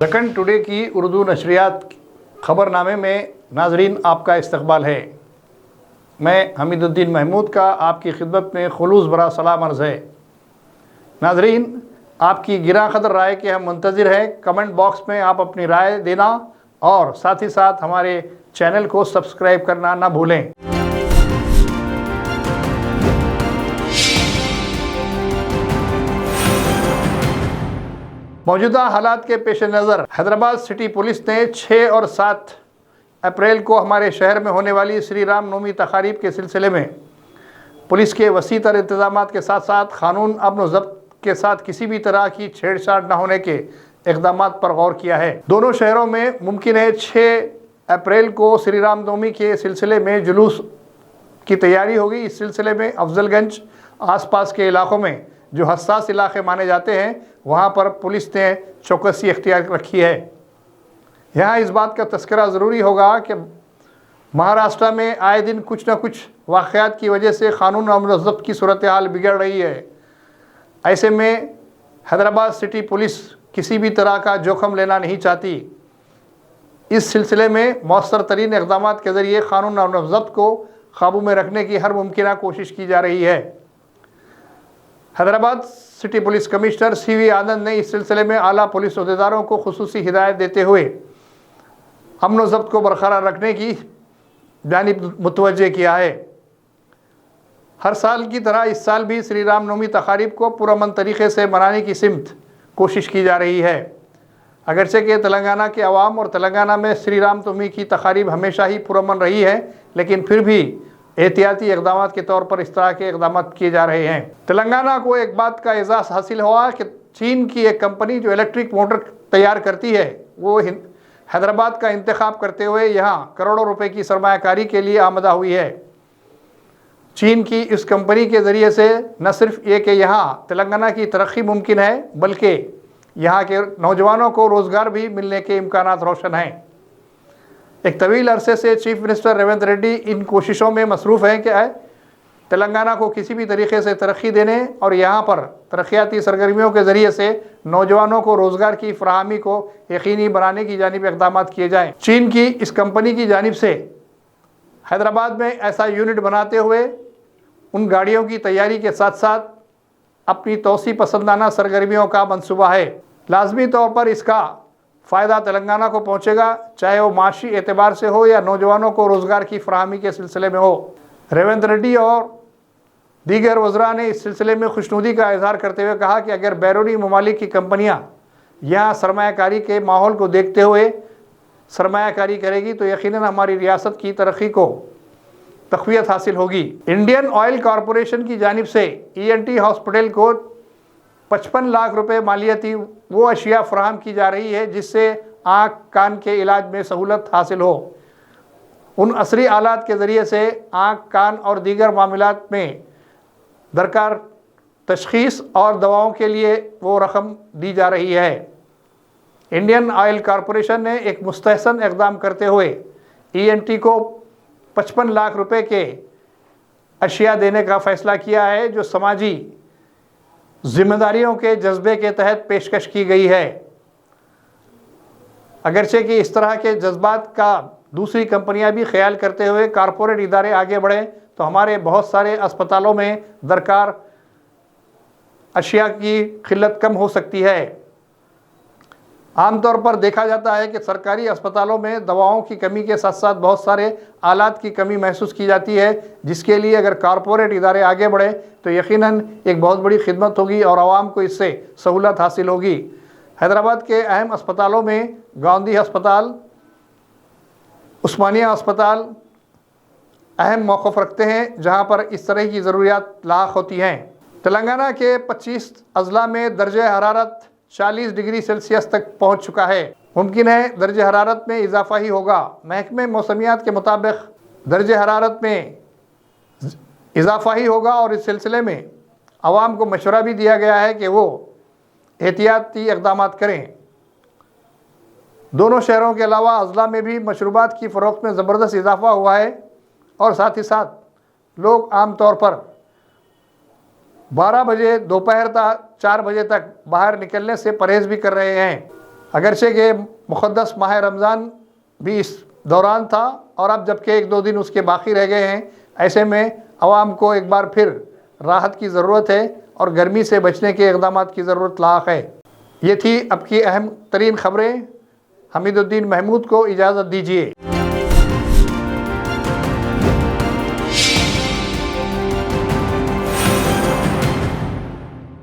Deccan today کی اردو نشریات خبر نامے میں ناظرین آپ کا استقبال ہے۔ میں حمید الدین محمود کا آپ کی خدمت میں خلوص برا سلام عرض ہے۔ ناظرین، آپ کی گراں قدر رائے کے ہم منتظر ہیں۔ کمنٹ باکس میں آپ اپنی رائے دینا اور ساتھ ہی ساتھ ہمارے چینل کو سبسکرائب کرنا نہ بھولیں۔ موجودہ حالات کے پیش نظر حیدرآباد سٹی پولیس نے 6 اور 7 اپریل کو ہمارے شہر میں ہونے والی شری رام نومی تقاریب کے سلسلے میں پولیس کے وسیع تر انتظامات کے ساتھ ساتھ قانون امن و ضبط کے ساتھ کسی بھی طرح کی چھیڑ چھاڑ نہ ہونے کے اقدامات پر غور کیا ہے۔ دونوں شہروں میں ممکن ہے 6 اپریل کو شری رام نومی کے سلسلے میں جلوس کی تیاری ہوگی۔ اس سلسلے میں افضل گنج آس پاس کے علاقوں میں جو حساس علاقے مانے جاتے ہیں وہاں پر پولیس نے چوکسی اختیار رکھی ہے۔ یہاں اس بات کا تذکرہ ضروری ہوگا کہ مہاراشٹر میں آئے دن کچھ نہ کچھ واقعات کی وجہ سے قانون امن و ضبط کی صورتحال بگڑ رہی ہے۔ ایسے میں حیدرآباد سٹی پولیس کسی بھی طرح کا جوخم لینا نہیں چاہتی۔ اس سلسلے میں مؤثر ترین اقدامات کے ذریعے قانون امن و ضبط کو قابو میں رکھنے کی ہر ممکنہ کوشش کی جا رہی ہے۔ حیدرآباد سٹی پولیس کمشنر سی وی آنند نے اس سلسلے میں اعلیٰ پولیس عہدیداروں کو خصوصی ہدایت دیتے ہوئے امن و ضبط کو برقرار رکھنے کی جانب متوجہ کیا ہے۔ ہر سال کی طرح اس سال بھی شری رام نومی تقاریب کو پرامن طریقے سے منانے کی سمت کوشش کی جا رہی ہے۔ اگرچہ کہ تلنگانہ کے عوام اور تلنگانہ میں شری رام نومی کی تقاریب ہمیشہ ہی پرامن رہی ہے، لیکن پھر بھی احتیاطی اقدامات کے طور پر اس طرح کے اقدامات کیے جا رہے ہیں۔ تلنگانہ کو ایک بات کا اعزاز حاصل ہوا کہ چین کی ایک کمپنی جو الیکٹرک موٹر تیار کرتی ہے وہ حیدرآباد کا انتخاب کرتے ہوئے یہاں کروڑوں روپے کی سرمایہ کاری کے لیے آمدہ ہوئی ہے۔ چین کی اس کمپنی کے ذریعے سے نہ صرف یہ کہ یہاں تلنگانہ کی ترقی ممکن ہے بلکہ یہاں کے نوجوانوں کو روزگار بھی ملنے کے امکانات روشن ہیں۔ ایک طویل عرصے سے چیف منسٹر ریونت ریڈی ان کوششوں میں مصروف ہیں کہ تلنگانہ کو کسی بھی طریقے سے ترقی دینے اور یہاں پر ترقیاتی سرگرمیوں کے ذریعے سے نوجوانوں کو روزگار کی فراہمی کو یقینی بنانے کی جانب اقدامات کیے جائیں۔ چین کی اس کمپنی کی جانب سے حیدرآباد میں ایسا یونٹ بناتے ہوئے ان گاڑیوں کی تیاری کے ساتھ ساتھ اپنی توسیع پسندانہ سرگرمیوں کا منصوبہ ہے۔ لازمی طور پر اس کا فائدہ تلنگانہ کو پہنچے گا، چاہے وہ معاشی اعتبار سے ہو یا نوجوانوں کو روزگار کی فراہمی کے سلسلے میں ہو۔ ریونت ریڈی اور دیگر وزراء نے اس سلسلے میں خوشنودی کا اظہار کرتے ہوئے کہا کہ اگر بیرونی ممالک کی کمپنیاں یہاں سرمایہ کاری کے ماحول کو دیکھتے ہوئے سرمایہ کاری کرے گی تو یقیناً ہماری ریاست کی ترقی کو تقویت حاصل ہوگی۔ انڈین آئل کارپوریشن کی جانب سے ENT ہاسپٹل کو 55 لاکھ روپے مالیتی وہ اشیاء فراہم کی جا رہی ہے جس سے آنکھ کان کے علاج میں سہولت حاصل ہو۔ ان عصری آلات کے ذریعے سے آنکھ کان اور دیگر معاملات میں درکار تشخیص اور دواؤں کے لیے وہ رقم دی جا رہی ہے۔ انڈین آئل کارپوریشن نے ایک مستحسن اقدام کرتے ہوئے ENT کو 55 لاکھ روپے کے اشیاء دینے کا فیصلہ کیا ہے جو سماجی ذمہ داریوں کے جذبے کے تحت پیشکش کی گئی ہے۔ اگرچہ کہ اس طرح کے جذبات کا دوسری کمپنیاں بھی خیال کرتے ہوئے کارپوریٹ ادارے آگے بڑھیں تو ہمارے بہت سارے اسپتالوں میں درکار اشیاء کی قلت کم ہو سکتی ہے۔ عام طور پر دیکھا جاتا ہے کہ سرکاری اسپتالوں میں دواؤں کی کمی کے ساتھ ساتھ بہت سارے آلات کی کمی محسوس کی جاتی ہے، جس کے لیے اگر کارپوریٹ ادارے آگے بڑھیں تو یقیناً ایک بہت بڑی خدمت ہوگی اور عوام کو اس سے سہولت حاصل ہوگی۔ حیدرآباد کے اہم اسپتالوں میں گاندھی ہسپتال، عثمانیہ ہسپتال اہم موقف رکھتے ہیں جہاں پر اس طرح کی ضروریات لاحق ہوتی ہیں۔ تلنگانہ کے 25 اضلاع میں درجہ حرارت 40 ڈگری سیلسیس تک پہنچ چکا ہے۔ ممکن ہے درجہ حرارت میں اضافہ ہی ہوگا۔ محکمہ موسمیات کے مطابق درجہ حرارت میں اضافہ ہی ہوگا اور اس سلسلے میں عوام کو مشورہ بھی دیا گیا ہے کہ وہ احتیاطی اقدامات کریں۔ دونوں شہروں کے علاوہ اضلاع میں بھی مشروبات کی فروخت میں زبردست اضافہ ہوا ہے اور ساتھ ہی ساتھ لوگ عام طور پر 12 بجے دوپہر تا 4 بجے تک باہر نکلنے سے پرہیز بھی کر رہے ہیں۔ اگرچہ کہ مقدس ماہ رمضان بھی اس دوران تھا اور اب جبکہ 1-2 دن اس کے باقی رہ گئے ہیں، ایسے میں عوام کو ایک بار پھر راحت کی ضرورت ہے اور گرمی سے بچنے کے اقدامات کی ضرورت لاحق ہے۔ یہ تھی اب کی اہم ترین خبریں۔ حمید الدین محمود کو اجازت دیجیے۔